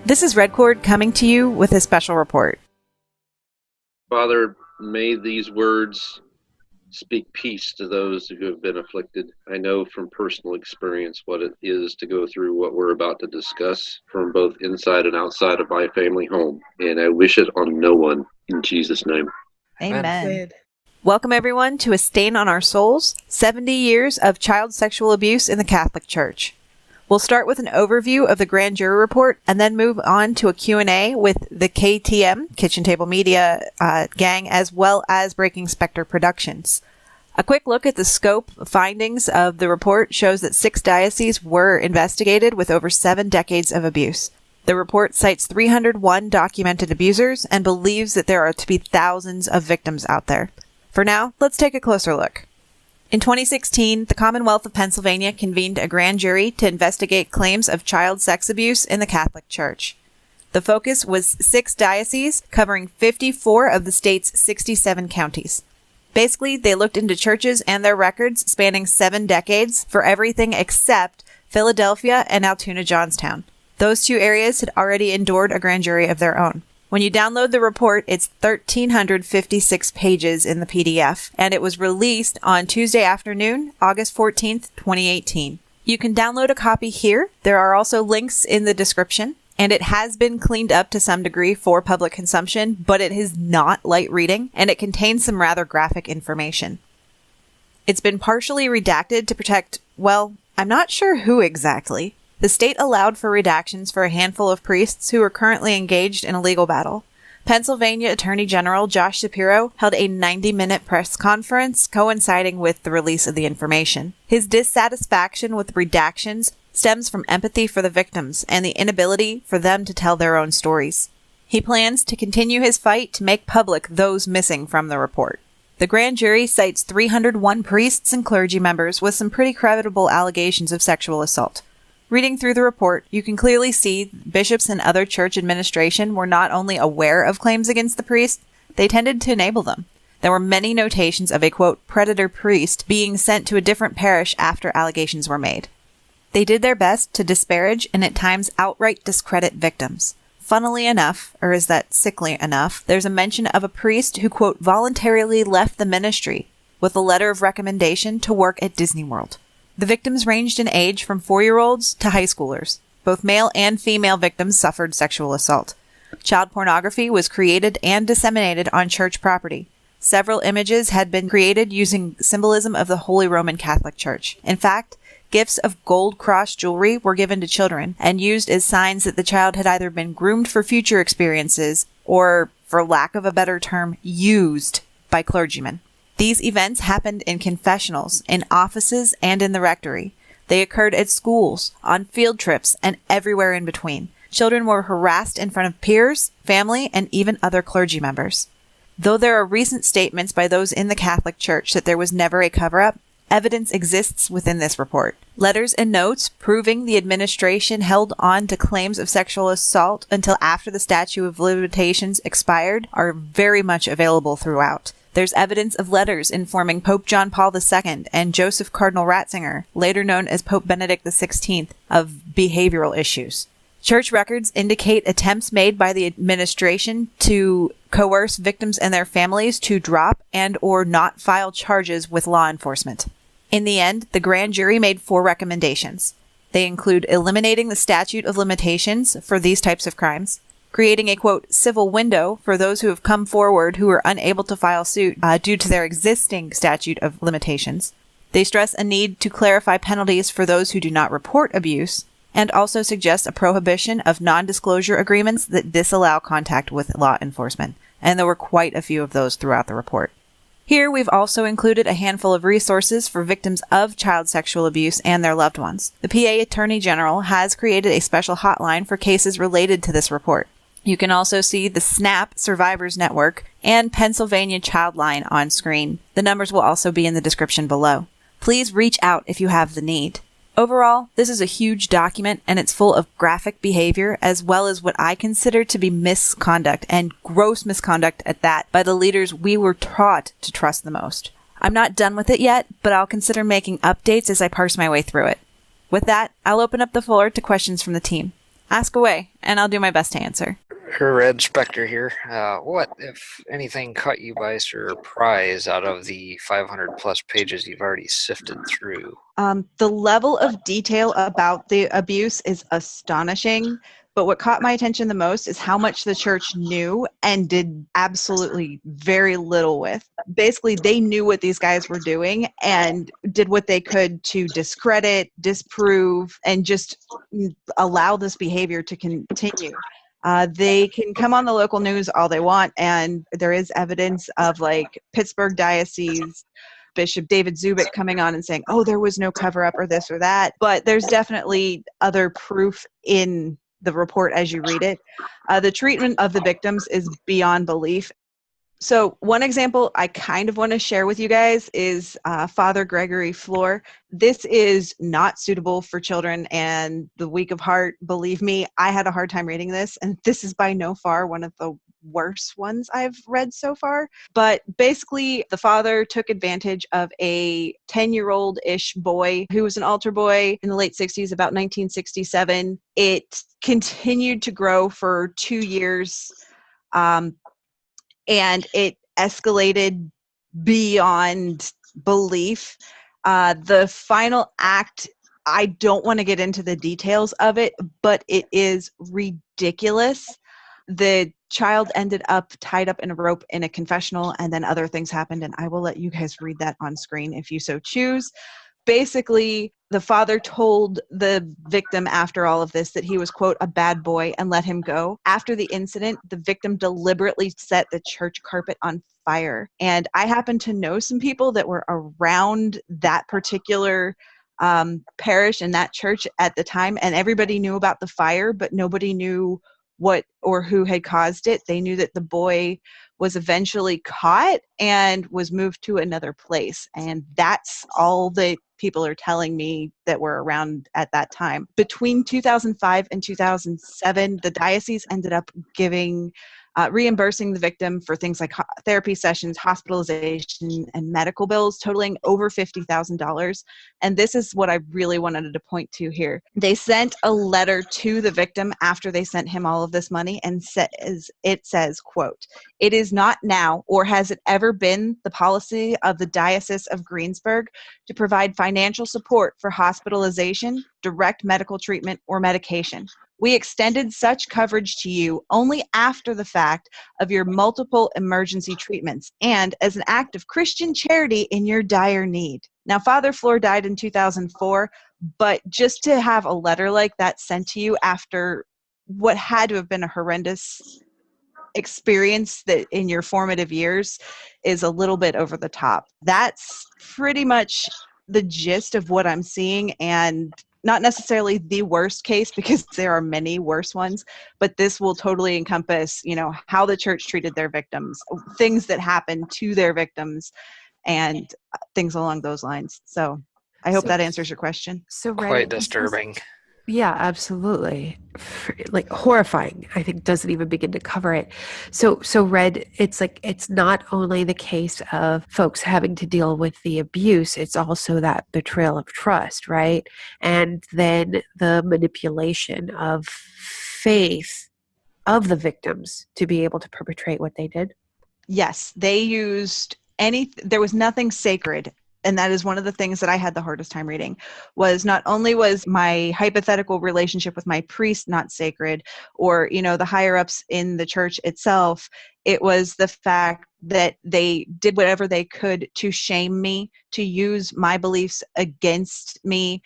This is Redcord coming to you with a special report. Father, may these words speak peace to those who have been afflicted. I know from personal experience what it is to go through what we're about to discuss from both inside and outside of my family home, and I wish it on no one, in Jesus' name. Amen. Welcome everyone to A Stain on Our Souls, 70 Years of Child Sexual Abuse in the Catholic Church. We'll start with an overview of the grand jury report and then move on to a Q&A with the KTM, Kitchen Table Media gang, as well as Breaking Spectre Productions. A quick look at the scope findings of the report shows that 6 dioceses were investigated with over 7 decades of abuse. The report cites 301 documented abusers and believes that there are to be thousands of victims out there. For now, let's take a closer look. In 2016, the Commonwealth of Pennsylvania convened a grand jury to investigate claims of child sex abuse in the Catholic Church. The focus was 6 dioceses covering 54 of the state's 67 counties. Basically, they looked into churches and their records spanning 7 decades for everything except Philadelphia and Altoona Johnstown. Those 2 areas had already endured a grand jury of their own. When you download the report, it's 1,356 pages in the PDF, and it was released on Tuesday afternoon, August 14th, 2018. You can download a copy here. There are also links in the description, and it has been cleaned up to some degree for public consumption, but it is not light reading, and it contains some rather graphic information. It's been partially redacted to protect, well, I'm not sure who exactly. The state allowed for redactions for a handful of priests who are currently engaged in a legal battle. Pennsylvania Attorney General Josh Shapiro held a 90-minute press conference coinciding with the release of the information. His dissatisfaction with redactions stems from empathy for the victims and the inability for them to tell their own stories. He plans to continue his fight to make public those missing from the report. The grand jury cites 301 priests and clergy members with some pretty credible allegations of sexual assault. Reading through the report, you can clearly see bishops and other church administration were not only aware of claims against the priest, they tended to enable them. There were many notations of a, quote, predator priest being sent to a different parish after allegations were made. They did their best to disparage and at times outright discredit victims. Funnily enough, or is that sickly enough, there's a mention of a priest who, quote, voluntarily left the ministry with a letter of recommendation to work at Disney World. The victims ranged in age from 4-year-olds to high schoolers. Both male and female victims suffered sexual assault. Child pornography was created and disseminated on church property. Several images had been created using symbolism of the Holy Roman Catholic Church. In fact, gifts of gold cross jewelry were given to children and used as signs that the child had either been groomed for future experiences or, for lack of a better term, used by clergymen. These events happened in confessionals, in offices, and in the rectory. They occurred at schools, on field trips, and everywhere in between. Children were harassed in front of peers, family, and even other clergy members. Though there are recent statements by those in the Catholic Church that there was never a cover-up, evidence exists within this report. Letters and notes proving the administration held on to claims of sexual assault until after the statute of limitations expired are very much available throughout. There's evidence of letters informing Pope John Paul II and Joseph Cardinal Ratzinger, later known as Pope Benedict XVI, of behavioral issues. Church records indicate attempts made by the administration to coerce victims and their families to drop and or not file charges with law enforcement. In the end, the grand jury made 4 recommendations. They include eliminating the statute of limitations for these types of crimes, creating a, quote, civil window for those who have come forward who are unable to file suit due to their existing statute of limitations. They stress a need to clarify penalties for those who do not report abuse, and also suggest a prohibition of non-disclosure agreements that disallow contact with law enforcement. And there were quite a few of those throughout the report. Here, we've also included a handful of resources for victims of child sexual abuse and their loved ones. The PA Attorney General has created a special hotline for cases related to this report. You can also see the SNAP Survivors Network and Pennsylvania Childline on screen. The numbers will also be in the description below. Please reach out if you have the need. Overall, this is a huge document and it's full of graphic behavior as well as what I consider to be misconduct, and gross misconduct at that, by the leaders we were taught to trust the most. I'm not done with it yet, but I'll consider making updates as I parse my way through it. With that, I'll open up the floor to questions from the team. Ask away, and I'll do my best to answer. Red Spectre here. What, if anything, caught you by surprise out of the 500 plus pages you've already sifted through? The level of detail about the abuse is astonishing, but what caught my attention the most is how much the church knew and did absolutely very little with. Basically, they knew what these guys were doing and did what they could to discredit, disprove, and just allow this behavior to continue. They can come on the local news all they want, and there is evidence of like Pittsburgh Diocese Bishop David Zubik coming on and saying, oh, there was no cover up or this or that. But there's definitely other proof in the report as you read it. The treatment of the victims is beyond belief. So one example I kind of want to share with you guys is Father Gregory Floor. This is not suitable for children and the weak of heart. Believe me, I had a hard time reading this, and this is by no far one of the worst ones I've read so far. But basically, the father took advantage of a 10-year-old-ish boy who was an altar boy in the late 60s, about 1967. It continued to grow for 2 years. And it escalated beyond belief. The final act, I don't want to get into the details of it, but it is ridiculous. The child ended up tied up in a rope in a confessional, and then other things happened, and I will let you guys read that on screen if you so choose. Basically, the father told the victim after all of this that he was, quote, a bad boy and let him go. After the incident, the victim deliberately set the church carpet on fire. And I happen to know some people that were around that particular parish and that church at the time, and everybody knew about the fire, but nobody knew what or who had caused it. They knew that the boy was eventually caught and was moved to another place. And that's all that people are telling me that were around at that time. Between 2005 and 2007, the diocese ended up reimbursing the victim for things like therapy sessions, hospitalization, and medical bills totaling over $50,000. And this is what I really wanted to point to here. They sent a letter to the victim after they sent him all of this money, and it says, quote, "It is not now, or has it ever been, the policy of the Diocese of Greensburg to provide financial support for hospitalization, direct medical treatment, or medication. We extended such coverage to you only after the fact of your multiple emergency treatments and as an act of Christian charity in your dire need." Now, Father Floor died in 2004, but just to have a letter like that sent to you after what had to have been a horrendous experience that in your formative years is a little bit over the top. That's pretty much the gist of what I'm seeing, and not necessarily the worst case because there are many worse ones, but this will totally encompass, how the church treated their victims, things that happened to their victims, and things along those lines. So I hope that answers your question. So Quite disturbing. Yeah, absolutely. Like horrifying, I think, doesn't even begin to cover it. So Red, it's like, it's not only the case of folks having to deal with the abuse, it's also that betrayal of trust, right? And then the manipulation of faith of the victims to be able to perpetrate what they did. Yes, they used there was nothing sacred. And that is one of the things that I had the hardest time reading, was not only was my hypothetical relationship with my priest not sacred, or, the higher ups in the church itself, it was the fact that they did whatever they could to shame me, to use my beliefs against me.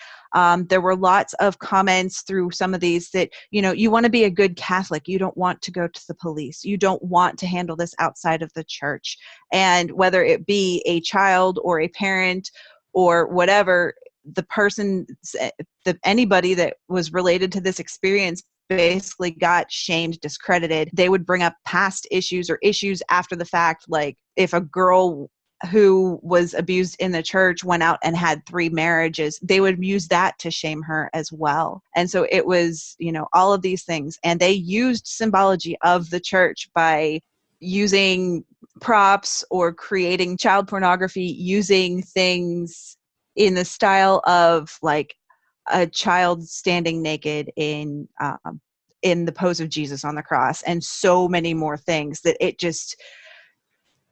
There were lots of comments through some of these that, you want to be a good Catholic. You don't want to go to the police. You don't want to handle this outside of the church. And whether it be a child or a parent or whatever, anybody that was related to this experience basically got shamed, discredited. They would bring up past issues or issues after the fact, like if a girl who was abused in the church went out and had 3 marriages, they would use that to shame her as well. And so it was, all of these things. And they used symbology of the church by using props or creating child pornography, using things in the style of like a child standing naked in in the pose of Jesus on the cross, and so many more things that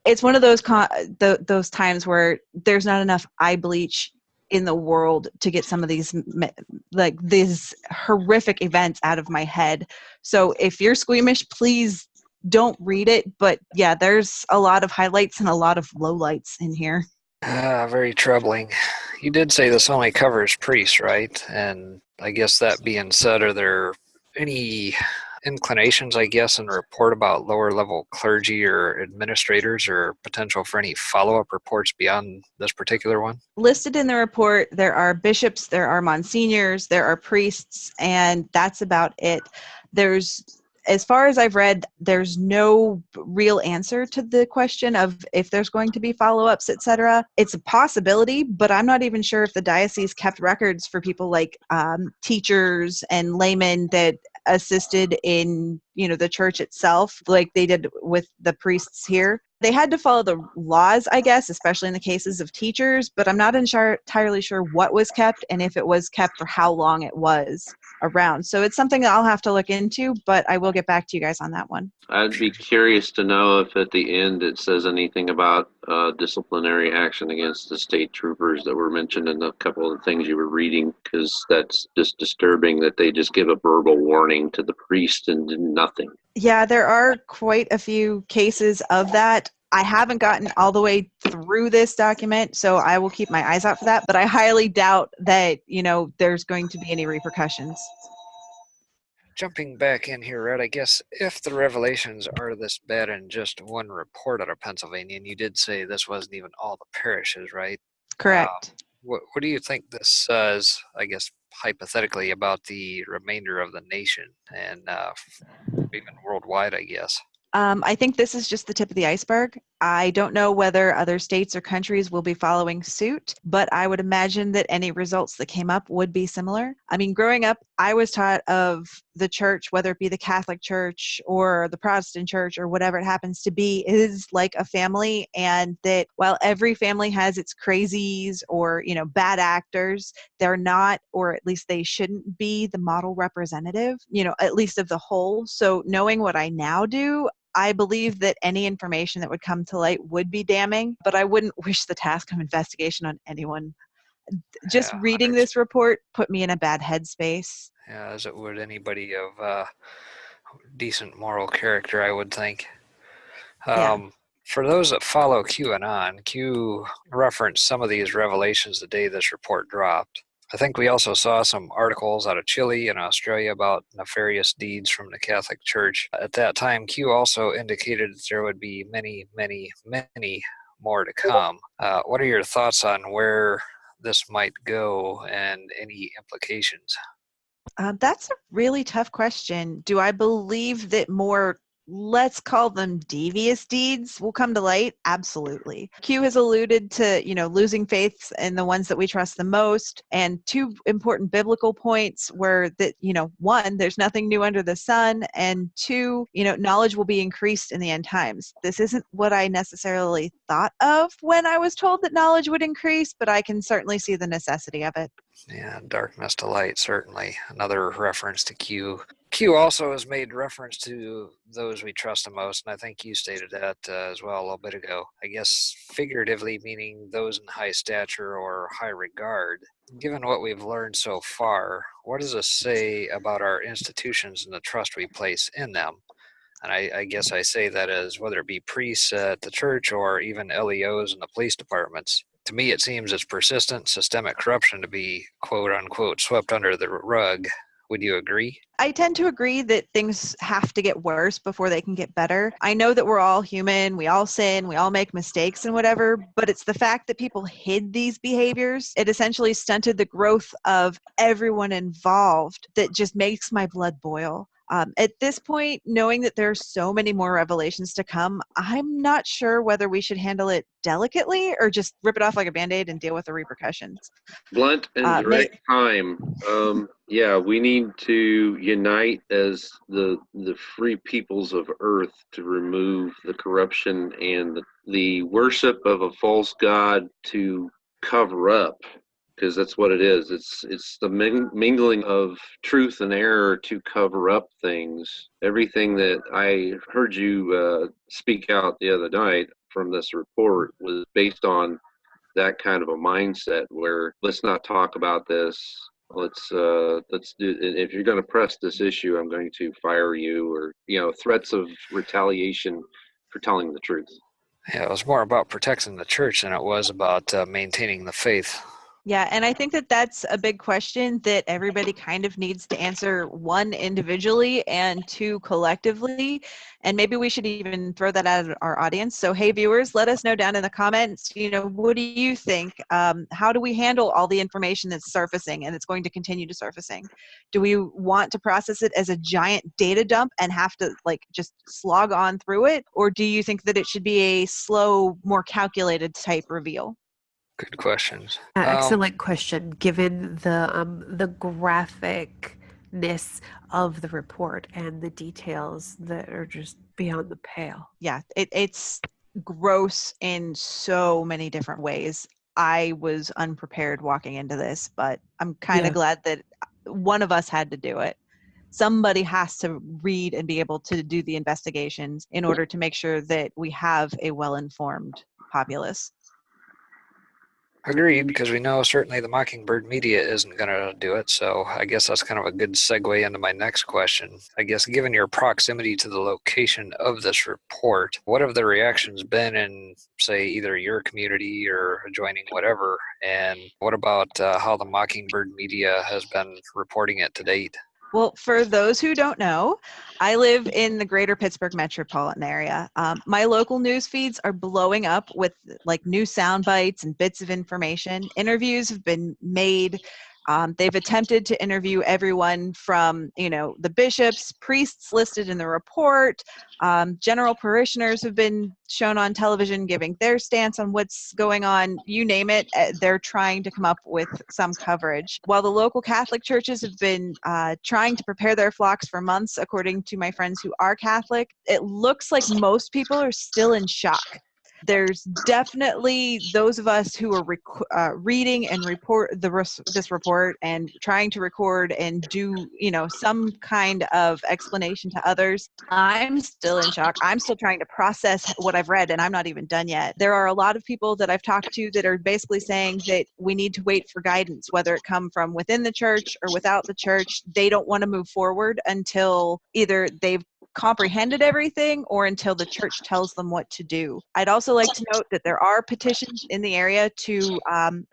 it's one of those times where there's not enough eye bleach in the world to get some of these horrific events out of my head. So if you're squeamish, please don't read it. But yeah, there's a lot of highlights and a lot of lowlights in here. Very troubling. You did say this only covers priests, right? And I guess that being said, are there any inclinations, I guess, in the report about lower level clergy or administrators, or potential for any follow-up reports beyond this particular one? Listed in the report, there are bishops, there are monsignors, there are priests, and that's about it. As far as I've read, there's no real answer to the question of if there's going to be follow-ups, etc. It's a possibility, but I'm not even sure if the diocese kept records for people like teachers and laymen that assisted in, the church itself, like they did with the priests here. They had to follow the laws, I guess, especially in the cases of teachers, but I'm not entirely sure what was kept and if it was kept for how long it was around. So it's something that I'll have to look into, but I will get back to you guys on that one. I'd be curious to know if at the end it says anything about disciplinary action against the state troopers that were mentioned in a couple of the things you were reading, because that's just disturbing that they just give a verbal warning to the priest and do nothing. Yeah, there are quite a few cases of that. I haven't gotten all the way through this document, so I will keep my eyes out for that, but I highly doubt that, there's going to be any repercussions. Jumping back in here, Red, I guess if the revelations are this bad in just one report out of Pennsylvania, and you did say this wasn't even all the parishes, right? Correct. What do you think this says, I guess, hypothetically, about the remainder of the nation and even worldwide, I guess? I think this is just the tip of the iceberg. I don't know whether other states or countries will be following suit, but I would imagine that any results that came up would be similar. I mean, growing up, I was taught of the church, whether it be the Catholic Church or the Protestant Church or whatever it happens to be, is like a family, and that while every family has its crazies or, bad actors, they're not, or at least they shouldn't be, the model representative, at least of the whole. So knowing what I now do, I believe that any information that would come to light would be damning, but I wouldn't wish the task of investigation on anyone. Just reading this report put me in a bad headspace. Yeah, as it would anybody of decent moral character, I would think. For those that follow QAnon, Q referenced some of these revelations the day this report dropped. I think we also saw some articles out of Chile and Australia about nefarious deeds from the Catholic Church. At that time, Q also indicated that there would be many, many, many more to come. What are your thoughts on where this might go and any implications? That's a really tough question. Do I believe that more, let's call them devious deeds, will come to light? Absolutely. Q has alluded to, losing faith in the ones that we trust the most. And two important biblical points were that, one, there's nothing new under the sun. And two, knowledge will be increased in the end times. This isn't what I necessarily thought of when I was told that knowledge would increase, but I can certainly see the necessity of it. Yeah, darkness to light, certainly. Another reference to Q. Q also has made reference to those we trust the most, and I think you stated that as well a little bit ago. I guess figuratively meaning those in high stature or high regard. Given what we've learned so far, what does this say about our institutions and the trust we place in them? And I guess I say that as whether it be priests at the church or even LEOs in the police departments. To me, it seems it's persistent systemic corruption to be, quote unquote, swept under the rug. Would you agree? I tend to agree that things have to get worse before they can get better. I know that we're all human, we all sin, we all make mistakes and whatever, but it's the fact that people hid these behaviors. It essentially stunted the growth of everyone involved that just makes my blood boil. At this point, knowing that there are so many more revelations to come, I'm not sure whether we should handle it delicately or just rip it off like a Band-Aid and deal with the repercussions. Blunt and direct time. Yeah, we need to unite as the free peoples of earth to remove the corruption and the worship of a false god to cover up because that's what it is. It's the mingling of truth and error to cover up things. Everything that I heard you speak out the other night from this report was based on that kind of a mindset where let's not talk about this. Let's do. If you're going to press this issue, I'm going to fire you, or threats of retaliation for telling the truth. Yeah, it was more about protecting the church than it was about maintaining the faith. Yeah, and I think that that's a big question that everybody kind of needs to answer, one, individually, and two, collectively. And maybe we should even throw that at our audience. So, hey, viewers, let us know down in the comments, what do you think? How do we handle all the information that's surfacing and it's going to continue to surfacing? Do we want to process it as a giant data dump and have to just slog on through it? Or do you think that it should be a slow, more calculated type reveal? Good questions. Excellent question, given the graphicness of the report and the details that are just beyond the pale. Yeah, it's gross in so many different ways. I was unprepared walking into this, but I'm kind of glad that one of us had to do it. Somebody has to read and be able to do the investigations in order to make sure that we have a well-informed populace. Agreed, because we know certainly the Mockingbird media isn't going to do it, so I guess that's kind of a good segue into my next question. I guess given your proximity to the location of this report, what have the reactions been in, say, either your community or adjoining whatever, and what about how the Mockingbird media has been reporting it to date? Well, for those who don't know, I live in the greater Pittsburgh metropolitan area. My local news feeds are blowing up with new sound bites and bits of information. Interviews have been made. They've attempted to interview everyone from, the bishops, priests listed in the report. General parishioners have been shown on television giving their stance on what's going on. You name it, they're trying to come up with some coverage. While the local Catholic churches have been trying to prepare their flocks for months, according to my friends who are Catholic, it looks like most people are still in shock. There's definitely those of us who are reading and this report and trying to record and do, some kind of explanation to others. I'm still in shock. I'm still trying to process what I've read, and I'm not even done yet. There are a lot of people that I've talked to that are basically saying that we need to wait for guidance, whether it come from within the church or without the church. They don't want to move forward until either they've comprehended everything or until the church tells them what to do. I'd also like to note that there are petitions in the area to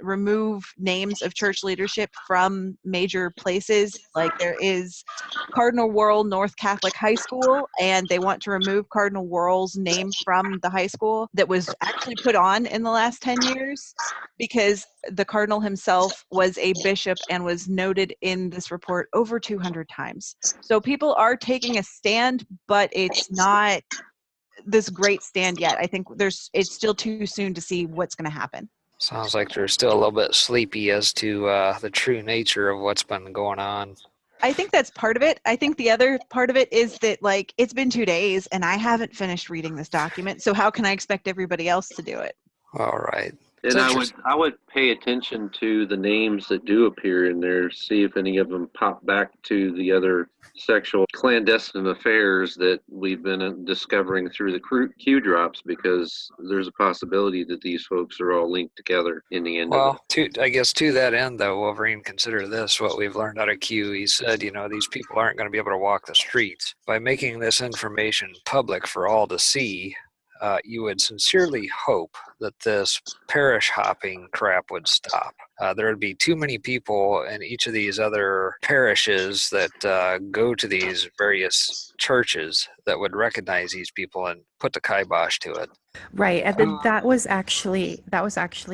remove names of church leadership from major places. Like there is Cardinal Wuerl North Catholic High School, and they want to remove Cardinal Wuerl's name from the high school that was actually put on in the last 10 years because the cardinal himself was a bishop and was noted in this report over 200 times. So people are taking a stand, but it's not this great stand yet. I think it's still too soon to see what's going to happen. Sounds like they're still a little bit sleepy as to the true nature of what's been going on. I think that's part of it. I think the other part of it is that it's been 2 days and I haven't finished reading this document. So how can I expect everybody else to do it? All right. And I would pay attention to the names that do appear in there, see if any of them pop back to the other sexual clandestine affairs that we've been discovering through the Q drops, because there's a possibility that these folks are all linked together in the end of it. I guess to that end, though, Wolverine, consider this what we've learned out of Q. He said, these people aren't going to be able to walk the streets. By making this information public for all to see, you would sincerely hope that this parish hopping crap would stop. There would be too many people in each of these other parishes that go to these various churches that would recognize these people and put the kibosh to it. Right, and then that was actually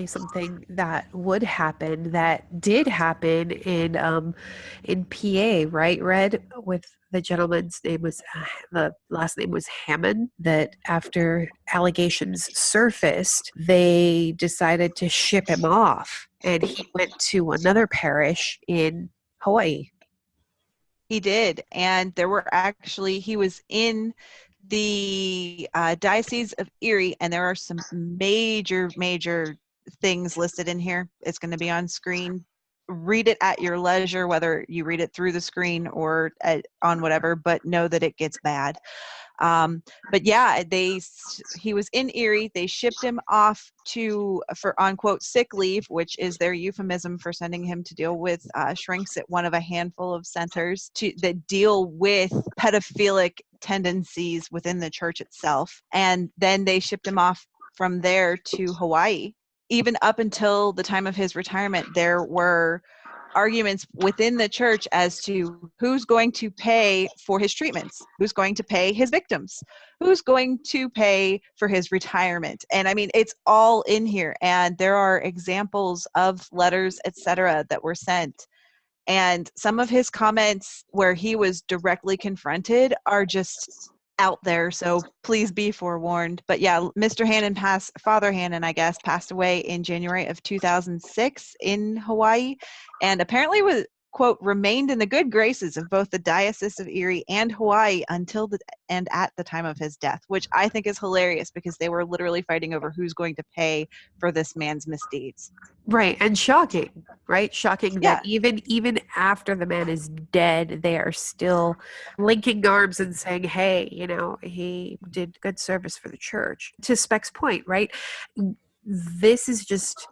something that would happen, that did happen in PA, right, Red? With the gentleman's name was the last name was Hammond. That after allegations surfaced, they decided to ship him off, and he went to another parish in Hawaii. He did, and he was in the Diocese of Erie, and there are some major things listed in here. It's going to be on screen. Read it at your leisure, whether you read it through the screen or on whatever, but know that it gets bad. But yeah, he was in Erie. They shipped him off for on quote sick leave, which is their euphemism for sending him to deal with shrinks at one of a handful of centers that deal with pedophilic tendencies within the church itself. And then they shipped him off from there to Hawaii. Even up until the time of his retirement, there were arguments within the church as to who's going to pay for his treatments, who's going to pay his victims, who's going to pay for his retirement. And I mean, it's all in here. And there are examples of letters, etc., that were sent. And some of his comments where he was directly confronted are just out there. So please be forewarned. But yeah, Mr. Hannon Father Hannon, I guess, passed away in January of 2006 in Hawaii, and apparently was, quote, remained in the good graces of both the Diocese of Erie and Hawaii until and at the time of his death, which I think is hilarious because they were literally fighting over who's going to pay for this man's misdeeds. Right. And shocking, right? Shocking Yeah. that even after the man is dead, they are still linking arms and saying, hey, he did good service for the church. To Spec's point, right? This is just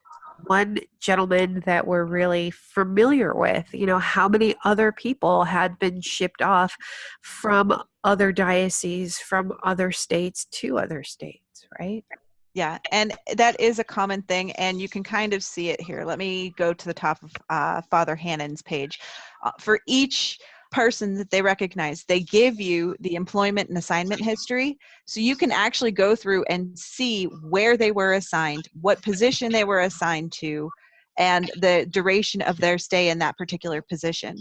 one gentleman that we're really familiar with. How many other people had been shipped off from other dioceses, from other states to other states, right? Yeah, and that is a common thing, and you can kind of see it here. Let me go to the top of Father Hannon's page. For each person that they recognize, they give you the employment and assignment history, so you can actually go through and see where they were assigned, what position they were assigned to, and the duration of their stay in that particular position.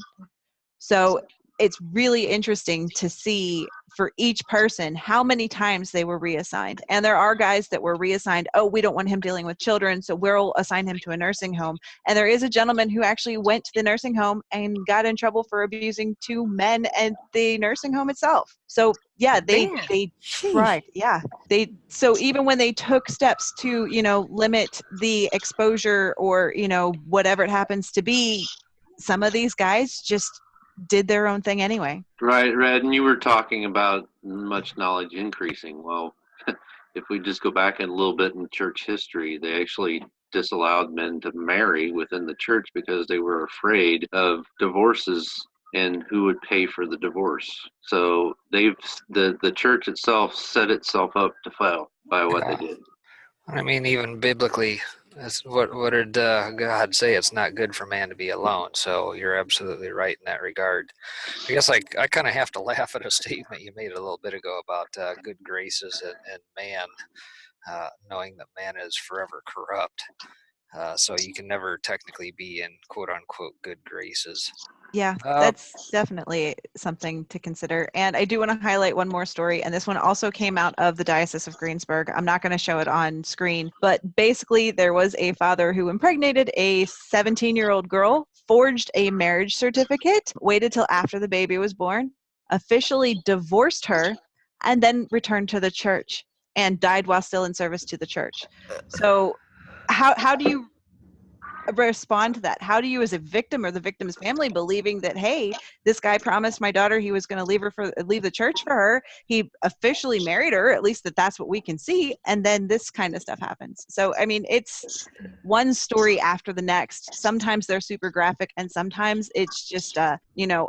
So it's really interesting to see for each person how many times they were reassigned. And there are guys that were reassigned, oh, we don't want him dealing with children, so we'll assign him to a nursing home. And there is a gentleman who actually went to the nursing home and got in trouble for abusing two men at the nursing home itself. So yeah, they tried. Yeah. So even when they took steps to, limit the exposure or, whatever it happens to be, some of these guys just did their own thing anyway. Right, Red, and you were talking about much knowledge increasing. Well, if we just go back in a little bit in church history, they actually disallowed men to marry within the church because they were afraid of divorces and who would pay for the divorce. So the church itself set itself up to fail by what they did. I mean, even biblically, that's what did God say? It's not good for man to be alone. So you're absolutely right in that regard. I guess I kind of have to laugh at a statement you made a little bit ago about good graces and man, knowing that man is forever corrupt. So you can never technically be in quote unquote good graces. Yeah, that's definitely something to consider. And I do want to highlight one more story, and this one also came out of the Diocese of Greensburg. I'm not going to show it on screen, but basically there was a father who impregnated a 17-year-old girl, forged a marriage certificate, waited till after the baby was born, officially divorced her, and then returned to the church and died while still in service to the church. So how do you respond to that? How do you, as a victim or the victim's family, believing that, hey, this guy promised my daughter he was going to leave the church for her, he officially married her, at least that's what we can see, and then this kind of stuff happens? So I mean, it's one story after the next. Sometimes they're super graphic, and sometimes it's just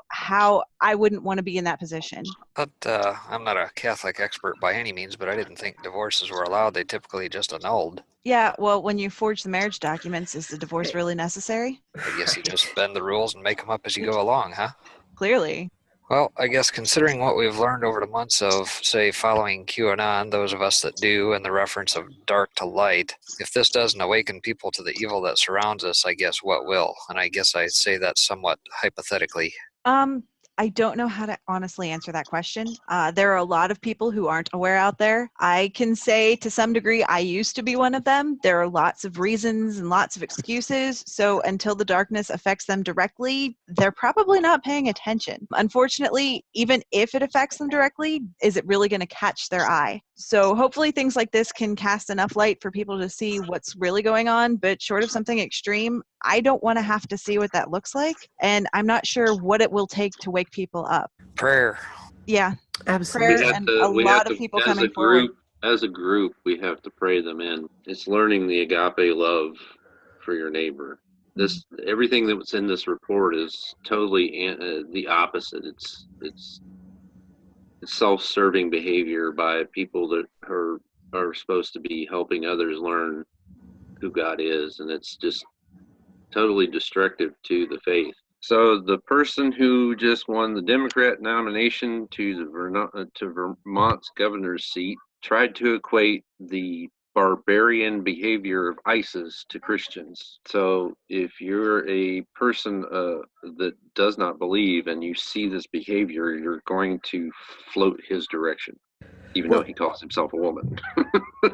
how I wouldn't want to be in that position. But I'm not a Catholic expert by any means, but I didn't think divorces were allowed. They typically just annulled. Yeah, well, when you forge the marriage documents, is the divorce really necessary? I guess you just bend the rules and make them up as you go along, huh? Clearly. Well, I guess considering what we've learned over the months of, say, following QAnon, those of us that do, and the reference of dark to light, if this doesn't awaken people to the evil that surrounds us, I guess what will? And I guess I say that somewhat hypothetically. I don't know how to honestly answer that question. There are a lot of people who aren't aware out there. I can say to some degree I used to be one of them. There are lots of reasons and lots of excuses. So until the darkness affects them directly, they're probably not paying attention. Unfortunately, even if it affects them directly, is it really going to catch their eye? So hopefully things like this can cast enough light for people to see what's really going on, but short of something extreme, I don't want to have to see what that looks like, and I'm not sure what it will take to wake people up. Prayer. Yeah. Absolutely. Prayer and a lot of people coming forward. As a group, we have to pray them in. It's learning the agape love for your neighbor. Everything that was in this report is totally the opposite. It's self-serving behavior by people that are supposed to be helping others learn who God is, and it's just totally destructive to the faith. So the person who just won the Democrat nomination to Vermont's governor's seat tried to equate the barbarian behavior of ISIS to Christians. So if you're a person that does not believe and you see this behavior, you're going to float his direction, even though he calls himself a woman.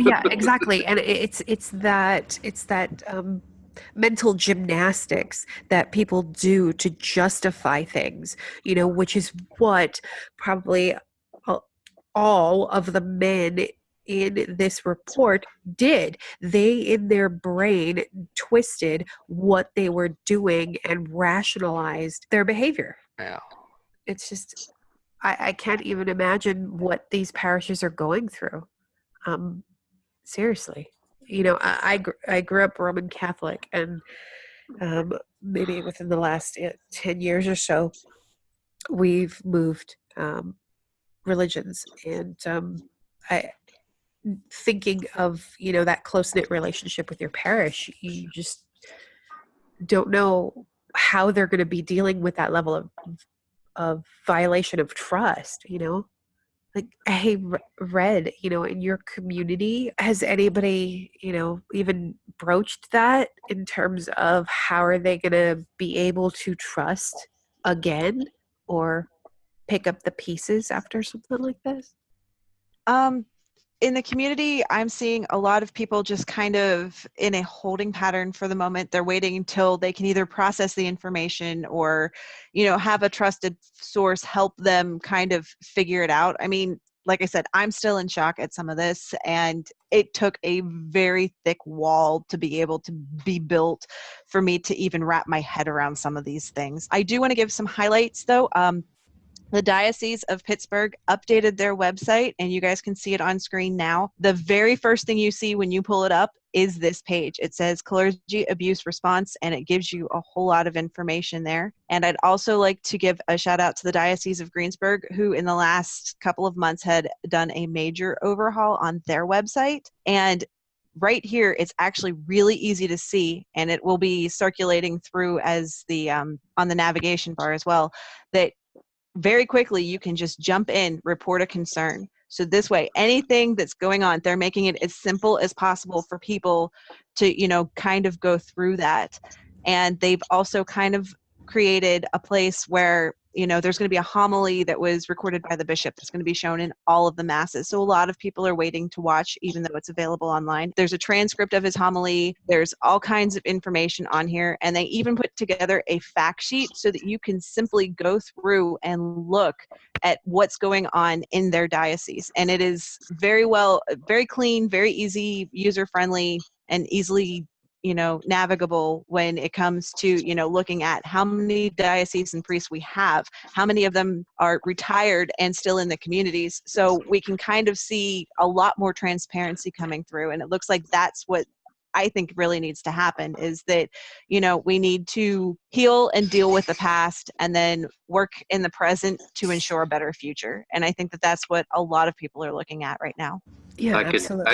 Yeah, exactly. And it's that mental gymnastics that people do to justify things, which is what probably all of the men in this report did. They, in their brain, twisted what they were doing and rationalized their behavior. Yeah. It's just, I can't even imagine what these parishes are going through. Seriously. I grew up Roman Catholic, and maybe within the last 10 years or so, we've moved religions. And thinking of, that close-knit relationship with your parish, you just don't know how they're going to be dealing with that level of violation of trust, Like, hey, Red, in your community, has anybody, even broached that in terms of how are they going to be able to trust again or pick up the pieces after something like this? In the community, I'm seeing a lot of people just kind of in a holding pattern for the moment. They're waiting until they can either process the information or, have a trusted source help them kind of figure it out. I mean, like I said, I'm still in shock at some of this, and it took a very thick wall to be able to be built for me to even wrap my head around some of these things. I do want to give some highlights, though. The Diocese of Pittsburgh updated their website, and you guys can see it on screen now. The very first thing you see when you pull it up is this page. It says clergy abuse response, and it gives you a whole lot of information there. And I'd also like to give a shout out to the Diocese of Greensburg, who in the last couple of months had done a major overhaul on their website. And right here, it's actually really easy to see, and it will be circulating through as the on the navigation bar as well, that very quickly you can just jump in, report a concern. So this way, anything that's going on, they're making it as simple as possible for people to, kind of go through that. And they've also kind of created a place where, there's going to be a homily that was recorded by the bishop that's going to be shown in all of the masses. So a lot of people are waiting to watch, even though it's available online. There's a transcript of his homily. There's all kinds of information on here. And they even put together a fact sheet so that you can simply go through and look at what's going on in their diocese. And it is very clean, very easy, user-friendly, and easily navigable when it comes to, looking at how many diocesan priests we have, how many of them are retired and still in the communities. So we can kind of see a lot more transparency coming through. And it looks like that's what I think really needs to happen, is that, we need to heal and deal with the past and then work in the present to ensure a better future. And I think that that's what a lot of people are looking at right now. Yeah, absolutely.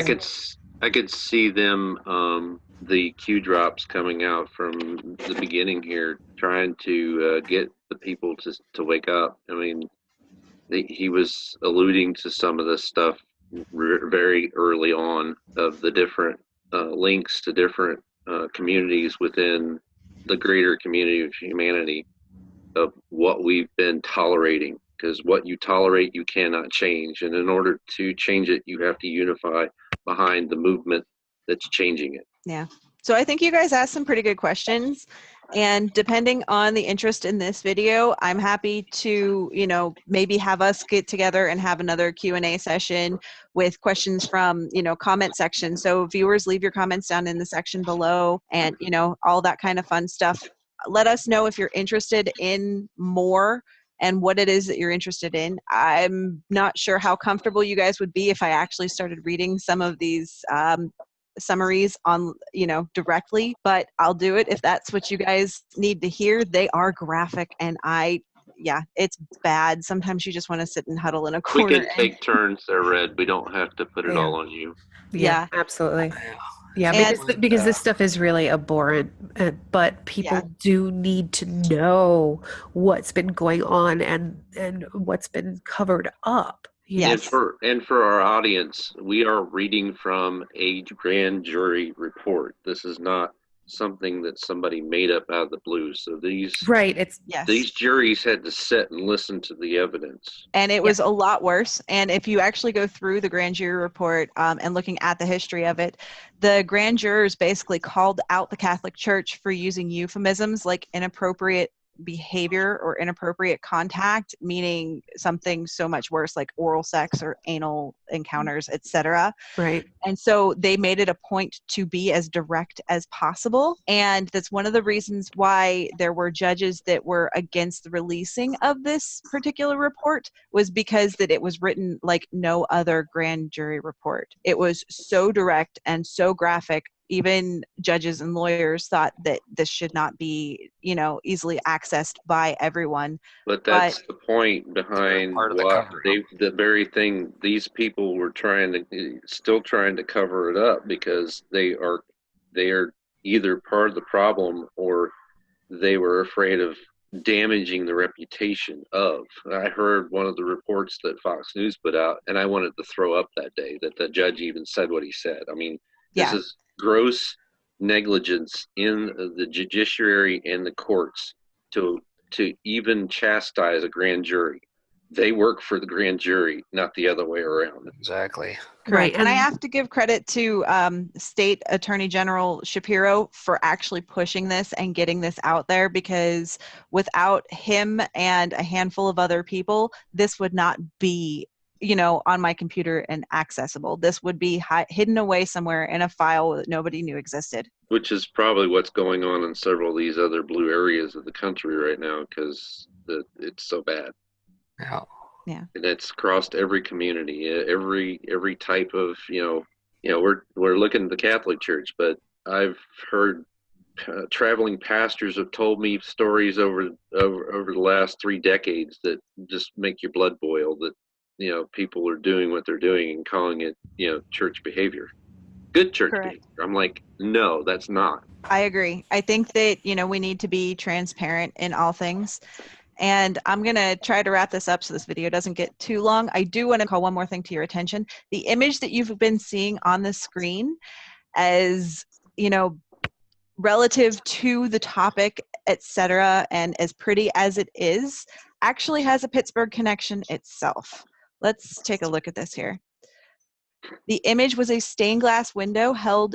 I could see them, the Q drops coming out from the beginning here, trying to get the people to wake up. I mean, he was alluding to some of this stuff very early on, of the different links to different communities within the greater community of humanity, of what we've been tolerating. Because what you tolerate, you cannot change. And in order to change it, you have to unify behind the movement that's changing it. Yeah. So I think you guys asked some pretty good questions. And depending on the interest in this video, I'm happy to, maybe have us get together and have another Q&A session with questions from, comment section. So viewers, leave your comments down in the section below and, all that kind of fun stuff. Let us know if you're interested in more and what it is that you're interested in. I'm not sure how comfortable you guys would be if I actually started reading some of these summaries on directly, but I'll do it if that's what you guys need to hear. They are graphic, and it's bad. Sometimes you just want to sit and huddle in a We corner. can take turns there, Red. We don't have to put it Yeah. all on you. Yeah, absolutely. Yeah. Yeah, And- because this stuff is really abhorrent, but people do need to know what's been going on and what's been covered up. Yes. And for our audience, we are reading from a grand jury report. This is not something that somebody made up out of the blue. So these juries had to sit and listen to the evidence. And it was a lot worse. And if you actually go through the grand jury report and looking at the history of it, the grand jurors basically called out the Catholic Church for using euphemisms like inappropriate behavior or inappropriate contact, meaning something so much worse like oral sex or anal encounters, etc. Right. And so they made it a point to be as direct as possible. And that's one of the reasons why there were judges that were against the releasing of this particular report, was because that it was written like no other grand jury report. It was so direct and so graphic. Even judges and lawyers thought that this should not be, easily accessed by everyone. But that's the point behind the very thing these people were still trying to cover it up, because they are either part of the problem or they were afraid of damaging the reputation of. I heard one of the reports that Fox News put out, and I wanted to throw up that day that the judge even said what he said. I mean, this is gross negligence in the judiciary and the courts to even chastise a grand jury. They work for the grand jury, not the other way around. Exactly. Correct. And I have to give credit to State Attorney General Shapiro for actually pushing this and getting this out there, because without him and a handful of other people, this would not be on my computer and accessible. This would be hidden away somewhere in a file that nobody knew existed. Which is probably what's going on in several of these other blue areas of the country right now, because it's so bad. Yeah. And it's crossed every community, every type of, we're looking at the Catholic Church, but I've heard traveling pastors have told me stories over the last 3 decades that just make your blood boil, that people are doing what they're doing and calling it, church behavior. Good church behavior. I'm like, no, that's not. I agree. I think that, we need to be transparent in all things. And I'm going to try to wrap this up so this video doesn't get too long. I do want to call one more thing to your attention. The image that you've been seeing on the screen as, relative to the topic, etc., and as pretty as it is, actually has a Pittsburgh connection itself. Let's take a look at this here. The image was a stained glass window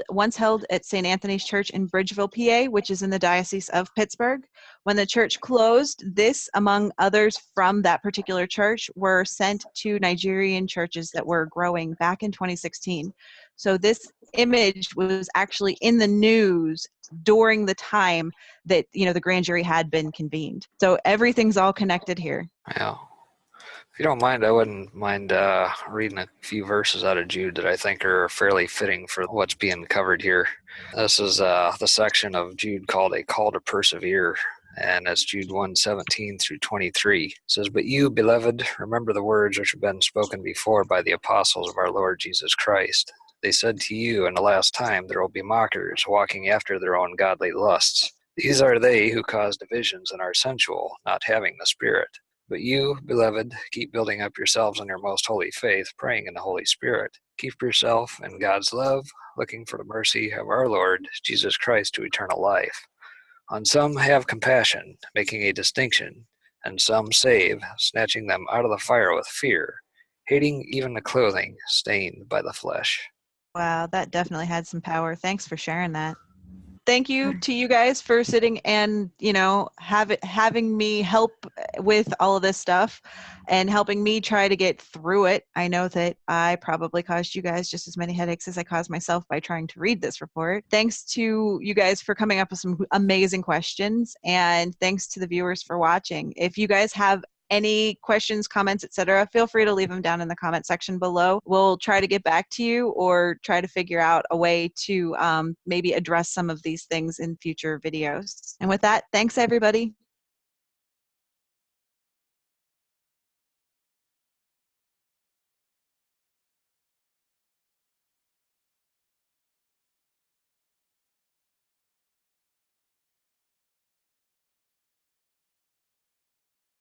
once held at St. Anthony's Church in Bridgeville, PA, which is in the Diocese of Pittsburgh. When the church closed, this, among others from that particular church, were sent to Nigerian churches that were growing back in 2016. So this image was actually in the news during the time that, the grand jury had been convened. So everything's all connected here. Yeah. If you don't mind, I wouldn't mind reading a few verses out of Jude that I think are fairly fitting for what's being covered here. This is the section of Jude called A Call to Persevere, and that's Jude 1:17 through 23. It says, "But you, beloved, remember the words which have been spoken before by the apostles of our Lord Jesus Christ. They said to you, in the last time there will be mockers, walking after their own godly lusts. These are they who cause divisions and are sensual, not having the Spirit. But you, beloved, keep building up yourselves on your most holy faith, praying in the Holy Spirit. Keep yourself in God's love, looking for the mercy of our Lord Jesus Christ to eternal life. On some have compassion, making a distinction, and some save, snatching them out of the fire with fear, hating even the clothing stained by the flesh." Wow, that definitely had some power. Thanks for sharing that. thank you to you guys for sitting and, having me help with all of this stuff and helping me try to get through it. I know that I probably caused you guys just as many headaches as I caused myself by trying to read this report. Thanks to you guys for coming up with some amazing questions, and thanks to the viewers for watching. If you guys have any questions, comments, etc., feel free to leave them down in the comment section below. We'll try to get back to you or try to figure out a way to maybe address some of these things in future videos. And with that, thanks everybody.